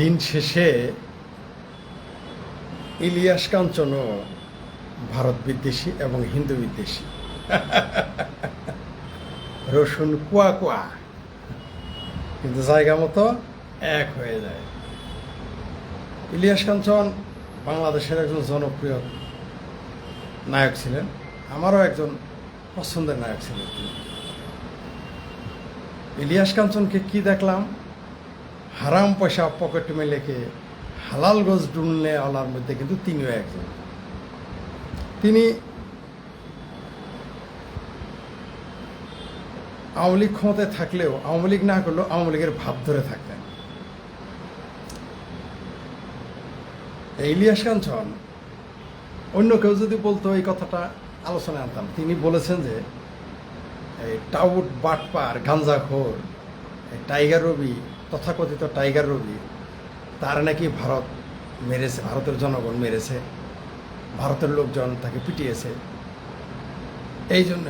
দিন শেষে ইলিয়াস কাঞ্চনও ভারত বিদ্বেষী এবং হিন্দু বিদ্বেষী। রসুন কুয়া কুয়া, কিন্তু জায়গা মতো এক হয়ে যায়। ইলিয়াস কাঞ্চন বাংলাদেশের একজন জনপ্রিয় নায়ক ছিলেন, আমারও একজন পছন্দের নায়ক ছিলেন তিনি। ইলিয়াস কাঞ্চনকে কি দেখলাম, হারাম পয়সা পকেট মেলেকে হালাল গোজ ডুনলে আলার মধ্যে কিন্তু তিনিও একজন। তিনি আওয়ামী লীগ ক্ষমতায় থাকলেও আওয়ামী লীগ না করলেও আওয়ামী লীগের ভাব ধরে থাকতেন। ইলিয়াস কাঞ্চন অন্য কেউ যদি বলতো এই কথাটা আলোচনায় আনতাম। তিনি বলেছেন যে এই টাউট বাটপার গাঞ্জাখোর টাইগার রবি, তথাকথিত টাইগার রবি, তার নাকি ভারত মেরেছে, ভারতের জনগণ মেরেছে, ভারতের লোকজন তাকে পিটিয়েছে, এই জন্য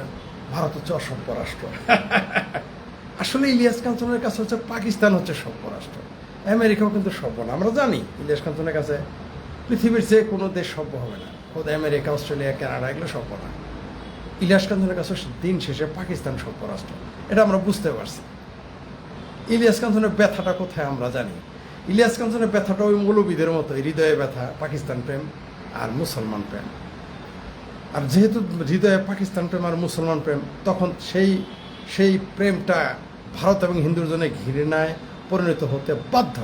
ভারত হচ্ছে অসভ্য রাষ্ট্র। আসলে ইলিয়াস কাঞ্চনের কাছে হচ্ছে পাকিস্তান হচ্ছে সভ্য রাষ্ট্র, আমেরিকাও কিন্তু সভ্য না। আমরা জানি ইলিয়াস কাঞ্চনের কাছে পৃথিবীর যে কোনো দেশ সভ্য হবে না, খোদ আমেরিকা, অস্ট্রেলিয়া, কানাডা এগুলো সভ্য না। ইলিয়াস কাঞ্চনের কাছে দিন শেষে পাকিস্তান সভ্য রাষ্ট্র, এটা আমরা বুঝতে পারছি। ইলিয়াস কাঞ্চনের ব্যথাটা কোথায় আমরা জানি। ইলিয়াস কাঞ্চনের ব্যথাটা ওই মৌলবীদের মতো, হৃদয়ে ব্যথা, পাকিস্তান প্রেম আর মুসলমান প্রেম। আর যেহেতু হৃদয়ে পাকিস্তান প্রেম আর মুসলমান প্রেম, তখন সেই প্রেমটা ভারত এবং হিন্দুর জন্য ঘৃণায় পরিণত হতে বাধ্য।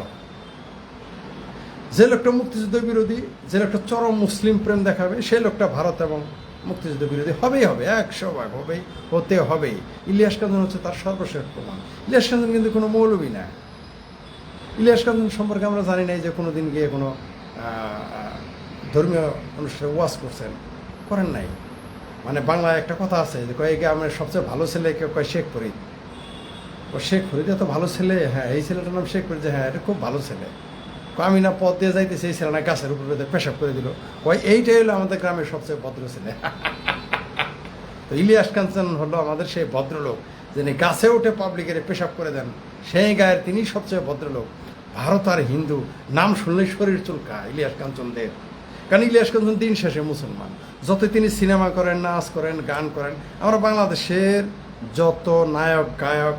যে লোকটা মুক্তিযুদ্ধ বিরোধী, যে লোকটা চরম মুসলিম প্রেম দেখাবে, সেই লোকটা ভারত এবং মুক্তিযুদ্ধ বিরোধী হবেই হবে, 100% হবেই, হতে হবেই। ইলিয়াস কাঞ্চন হচ্ছে তার সর্বশেষ প্রমাণ। ইলিয়াস কাঞ্চন কিন্তু কোনো মৌলবী না। ইলিয়াস কাঞ্চন সম্পর্কে আমরা জানি নাই যে কোনো দিন গিয়ে কোনো ধর্মীয় অনুষ্ঠানে ওয়াজ করছেন, করেন নাই। মানে বাংলায় একটা কথা আছে যে কয়েকে আমার সবচেয়ে ভালো ছেলে কেউ কয় শেখ ফরিদ। ও শেখ ফরিদ এত ভালো ছেলে, হ্যাঁ এই ছেলেটার নাম শেখ ফরিদ, হ্যাঁ এটা খুব ভালো ছেলে। আমি না পথ দিয়ে যাইতেছি, এই ছেলে না গাছের উপরে পেশাব করে দিল, ওই এইটাই হলো আমাদের গ্রামের সবচেয়ে ভদ্র ছেলে। তো ইলিয়াস কাঞ্চন হলো আমাদের সেই ভদ্রলোক, যিনি গাছে উঠে পাবলিকের পেশাব করে দেন, সেই গায়ের তিনি সবচেয়ে ভদ্রলোক। ভারত আর হিন্দু নাম শুনলেই শরীর চুলকা ইলিয়াস কাঞ্চনদের। কারণ ইলিয়াস কাঞ্চন দিন শেষে মুসলমান। যত তিনি সিনেমা করেন, নাচ করেন, গান করেন, আমরা বাংলাদেশের যত নায়ক, গায়ক,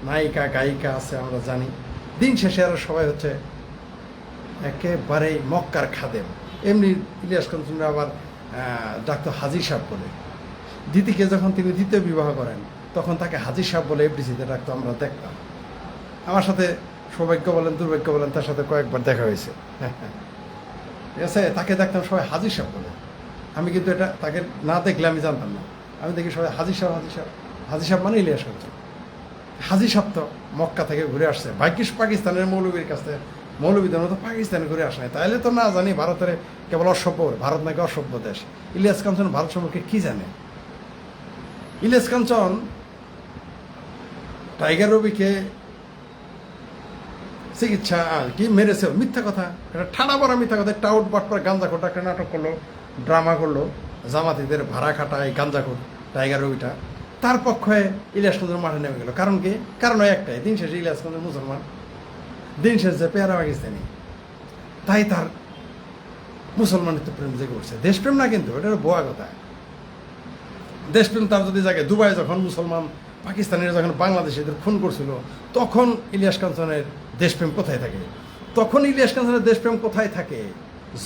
নায়িকা, গায়িকা আছে আমরা জানি, দিন শেষে আর সবাই হচ্ছে একেবারেই মক্কার খাদেম। এমনি ইলিয়াস কাঞ্চনরা আবার ডাক্তার হাজি সাহেব বলে। দিদিকে যখন তিনি দ্বিতীয় বিবাহ করেন, তখন তাকে হাজি সাহেব বলে এফডিসিতে ডাকতো, আমরা দেখতাম। আমার সাথে সৌভাগ্য বলেন, দুর্ভাগ্য বলেন, তার সাথে কয়েকবার দেখা হয়েছে। ঠিক আছে, তাকে দেখতাম সবাই হাজি সাহেব বলে। আমি কিন্তু এটা তাকে না দেখলে আমি জানতাম না। আমি দেখি সবাই হাজি সাহেব, হাজি সাহেব, হাজি সাহেব মানে ইলিয়াস কাঞ্চন। হাজি সাহেব তো মক্কা থেকে ঘুরে আসছে, ভাগ্যিস পাকিস্তানের মৌলবীর কাছে, মৌলবীদের মতো পাকিস্তানে ঘুরে আসে নাই, তাহলে তো না জানি ভারতের কেবল অসভ্য, ভারত নাকি অসভ্য দেশ। ইলিয়াস কাঞ্চন ভারত সম্পর্কে কি জানে? ইলিয়াস কাঞ্চন টাইগার রবিকে চিকিৎসা কি মেরেছে, মিথ্যা কথা, এটা ঠাড়া বড় মিথ্যা কথা। টাউট বাটপার গাঞ্জাখোরটা একটা নাটক করলো, ড্রামা করলো, জামাতিদের ভাড়া খাটায় গাঞ্জাখোর টাইগার রবিটা, তার পক্ষে ইলিয়াস কাঞ্চন মাঠে নেমে গেল। কারণ কি? কারণ ওই একটাই, দিন শেষে ইলিয়াস কাঞ্চন মুসলমান, দিন শেষে পেয়ারা পাকিস্তানি, তাই তার মুসলমানিত্ব প্রেম জেগে উঠছে। দেশপ্রেম না, কিন্তু এটা বোয়া কথা। দেশপ্রেম তার যদি জাগে, দুবাই যখন মুসলমান পাকিস্তানিরা যখন বাংলাদেশিদের খুন করছিল, তখন ইলিয়াস কাঞ্চনের দেশপ্রেম কোথায় থাকে? তখন ইলিয়াস কাঞ্চনের দেশপ্রেম কোথায় থাকে?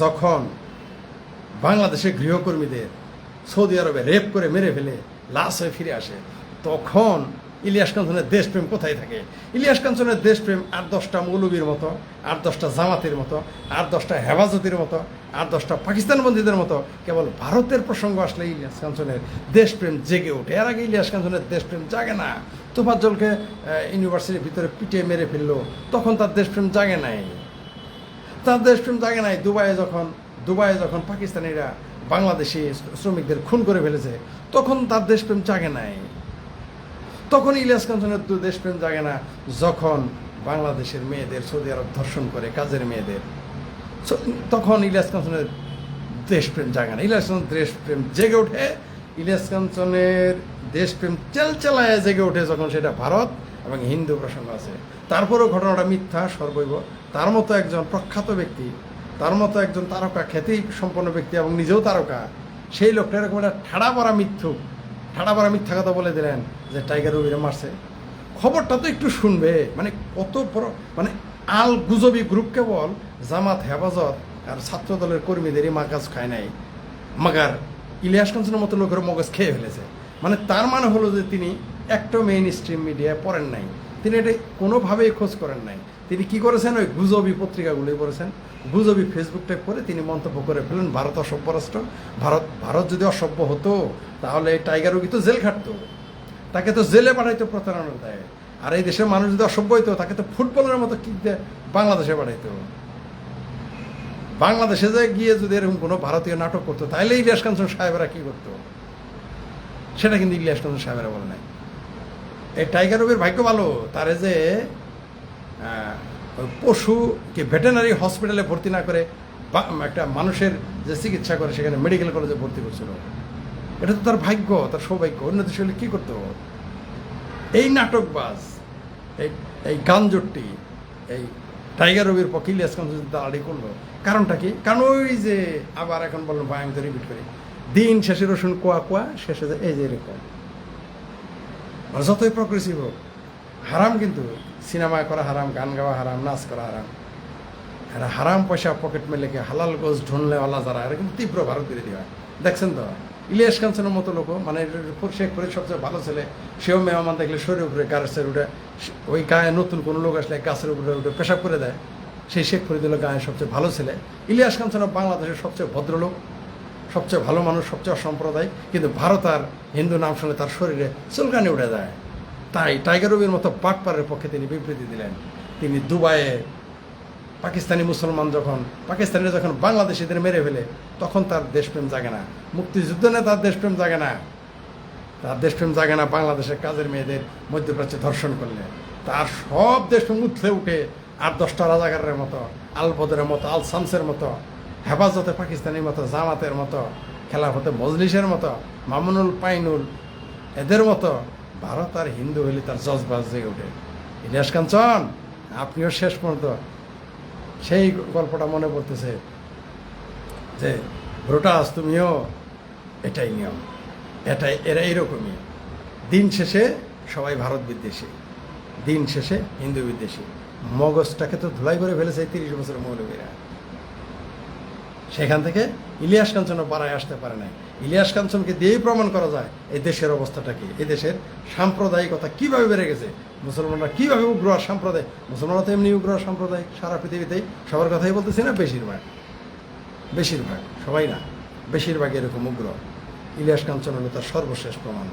যখন বাংলাদেশের গৃহকর্মীদের সৌদি আরবে রেপ করে মেরে ফেলে লাশ হয়ে ফিরে আসে, তখন ইলিয়াস কাঞ্চনের দেশপ্রেম কোথায় থাকে? ইলিয়াস কাঞ্চনের দেশপ্রেম 8-10টা মৌলবীর মতো, 8-10টা জামাতের মতো, 8-10টা হেফাজতির মতো, 8-10টা পাকিস্তানবন্দীদের মতো কেবল ভারতের প্রসঙ্গ আসলে ইলিয়াস কাঞ্চনের দেশপ্রেম জেগে ওঠে। এর আগে ইলিয়াস কাঞ্চনের দেশপ্রেম জাগে না। তোফাজ্জলকে ইউনিভার্সিটির ভিতরে পিটিয়ে মেরে ফেললো, তখন তার দেশপ্রেম জাগে নাই। তার দেশপ্রেম জাগে নাই দুবাইয়ে যখন পাকিস্তানিরা বাংলাদেশি শ্রমিকদের খুন করে ফেলেছে, তখন তার দেশপ্রেম জাগে নাই। তখন ইলিয়াস কাঞ্চনের দেশপ্রেম জাগে না যখন বাংলাদেশের মেয়েদের সৌদি আরব ধর্ষণ করে, কাজের মেয়েদের, তখন ইলিয়াস কাঞ্চনের দেশপ্রেম জাগে না। ইলিয়াস কাঞ্চনের দেশপ্রেম জেগে ওঠে, ইলিয়াস কাঞ্চনের দেশপ্রেম চেলচেলায় জেগে ওঠে যখন সেটা ভারত এবং হিন্দু প্রসঙ্গ আছে। তারপরেও ঘটনাটা মিথ্যা সর্বৈব। তার মতো একজন প্রখ্যাত ব্যক্তি, তার মতো একজন তারকা, খ্যাতি সম্পন্ন ব্যক্তি এবং নিজেও তারকা, সেই লোকটা এরকম একটা ঠাড়া পড়া মিথ্যা কথা বলে দিলেন যে টাইগার রবিরে মারছে। খবরটা তো একটু শুনবে, মানে কত বড়, মানে আল গুজবি গ্রুপ কেবল জামাত, হেফাজত আর ছাত্র দলের কর্মীদেরই মাগাজ খায় নাই, মাগার ইলিয়াস কাঞ্চনের মতো লোকের মগজ খেয়ে ফেলেছে। মানে তার মানে হলো যে তিনি একটা মেইন স্ট্রিম মিডিয়ায় পড়েন নাই, তিনি এটা কোনোভাবেই খোঁজ করেন নাই। তিনি কি করেছেন, ওই গুজবি পত্রিকাগুলোই পড়েছেন, গুজবি ফেসবুকটা করে তিনি মন্তব্য করে ফেলেন ভারত অসভ্য রাষ্ট্র। ভারত যদি অসভ্য হতো তাহলে এই টাইগার রোগী তো জেল খাটতো, তাকে তো জেলে পাঠাইতো প্রতারণার দায়ে। আর এই দেশের মানুষ যদি অসভ্য হইতো তাকে তো ফুটবলের মতো কিনতে বাংলাদেশে পাঠাইতো। বাংলাদেশে যে গিয়ে যদি এরকম কোনো ভারতীয় নাটক করতো তাহলে ইলিয়াস কাঞ্চন সাহেবেরা কি করতো, সেটা কিন্তু ইলিয়াস কাঞ্চন সাহেবেরা বলে নাই। এই টাইগার রবির ভাগ্য ভালো, তারে যে পশু কি ভেটেনারি হসপিটালে ভর্তি না করে একটা মানুষের যে চিকিৎসা করে সেখানে মেডিকেল কলেজে ভর্তি করছিল। এটা তো তার ভাগ্য, তার সৌভাগ্য। অন্য দেশে হলে কী করতো? এই নাটকবাজ, এই গানজট্টি, এই টাইগার রবির পক্ষে ইলিয়াস কাঞ্চন দাঁড়াড়ি করলো। কারণটা কি? কারণ ওই যে আবার এখন বললাম ভয়ঙ্কর রিপিট করি, দিন শেষে রসুন কোয়া কোয়া, শেষে যে এই যে এরকম। আর যতই প্রগ্রেসিভ হোক, হারাম কিন্তু সিনেমা করা হারাম, গান গাওয়া হারাম, নাচ করা হারাম। এরা হারাম পয়সা পকেট মেলেকে হালাল গোজ ঢুনলেওয়ালা যারা, এরা কিন্তু তীব্র ভারত বিরোধী হয়। দেখছেন তো ইলিয়াস কাঞ্চনের মতো লোক, মানে শেখ ফরিদ সবচেয়ে ভালো ছেলে, সেও মেহমান দেখলে শরীর উপরে গাছের উঠে, ওই গায়ে নতুন কোনো লোক আসলে গাছের উপরে উঠে পেশাব করে দেয়। সেই শেখ ফরিদ হলো গায়ে সবচেয়ে ভালো ছেলে। ইলিয়াস কাঞ্চন বাংলাদেশের সবচেয়ে ভদ্রলোক, সবচেয়ে ভালো মানুষ, সবচেয়ে অসাম্প্রদায়িক। কিন্তু ভারত আর হিন্দু নাম শুনে তার শরীরে চুলকানি উঠে যায়। তাই টাইগার রবির মতো পাটপাড়ের পক্ষে তিনি বিবৃতি দিলেন। তিনি দুবাইয়ে পাকিস্তানি মুসলমান পাকিস্তানিরা যখন বাংলাদেশিদের মেরে ফেলে তখন তার দেশপ্রেম জাগে না। মুক্তিযুদ্ধ নিয়ে তার দেশপ্রেম জাগে না, তার দেশপ্রেম জাগে না বাংলাদেশের কাজের মেয়েদের মধ্যপ্রাচ্যে ধর্ষণ করলে। তার সব দেশপ্রেম উঠলে উঠে 8-10টা রাজাকারের মতো, আল বদরের মতো, আল শামসের মতো, হেফাজতে পাকিস্তানির মতো, জামাতের মতো, খেলাফতে মজলিসের মতো, মামুনুল পাইনুল এদের মতো ভারত আর হিন্দু হলে তার জজবাজ জেগে ওঠে। ইলিয়াস কাঞ্চন, আপনিও শেষ পর্যন্ত সেই গল্পটা মনে পড়তেছে যে ব্রুটাস, তুমিও এটাই নিয়ম, এরা এরকমই। দিন শেষে সবাই ভারত বিদ্বেষী, দিন শেষে হিন্দু বিদ্বেষী। মগজটাকে তো ধুলাই করে ফেলেছে 30 বছরের মৌলবীরা। সেখান থেকে ইলিয়াস কাঞ্চনও পাড়ায় আসতে পারে নাই। ইলিয়াস কাঞ্চনকে দিয়েই প্রমাণ করা যায় এই দেশের অবস্থাটা কি, এই দেশের সাম্প্রদায়িকতা কীভাবে বেড়ে গেছে, মুসলমানরা কীভাবে উগ্র আর সাম্প্রদায়িক। মুসলমানরা তো এমনি উগ্র আর সাম্প্রদায়িক, সারা পৃথিবীতেই সবার কথাই বলতেছি না, বেশিরভাগ, সবাই না, বেশিরভাগ এরকম উগ্র। ইলিয়াস কাঞ্চন হলো তার সর্বশেষ প্রমাণ।